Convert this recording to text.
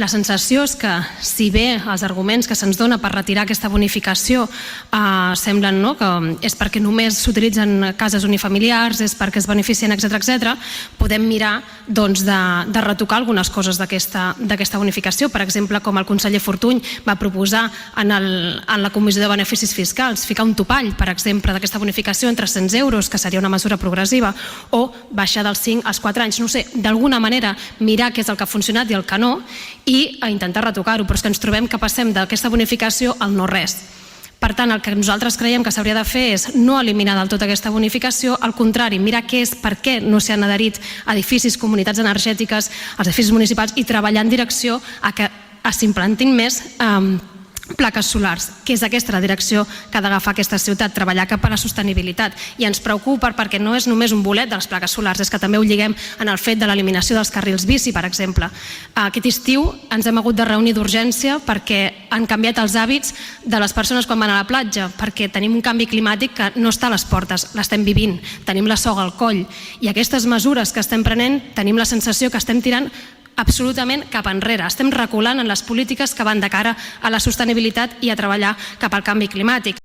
La sensació és que, si bé els arguments que se'ns dona per retirar aquesta bonificació semblen que és perquè només s'utilitzen cases unifamiliars, és perquè es beneficien, etc., podem mirar de retocar algunes coses d'aquesta bonificació. Per exemple, com el conseller Fortuny va proposar en la Comissió de Beneficis Fiscals, ficar un topall, per exemple, d'aquesta bonificació en 300 euros, que seria una mesura progressiva, o baixar dels 5 als 4 anys. No sé, d'alguna manera mirar què és el que ha funcionat i el que no, i a intentar retocar-ho, però és que ens trobem que passem d'aquesta bonificació al no res. Per tant, el que nosaltres creiem que s'hauria de fer és no eliminar del tot aquesta bonificació, al contrari, mirar per què no s'han adherit edificis, comunitats energètiques, els edificis municipals, i treballar en direcció a que s'implantin més plaques solars, que és aquesta la direcció que ha d'agafar aquesta ciutat, treballar cap a la sostenibilitat. I ens preocupa perquè no és només un bolet de les plaques solars, és que també ho lliguem en el fet de l'eliminació dels carrils bici, per exemple. Aquest estiu ens hem hagut de reunir d'urgència perquè han canviat els hàbits de les persones quan van a la platja, perquè tenim un canvi climàtic que no està a les portes, l'estem vivint, tenim la soga al coll, i aquestes mesures que estem prenent tenim la sensació que estem tirant absolutament cap enrere. Estem reculant en les polítiques que van de cara a la sostenibilitat i a treballar cap al canvi climàtic.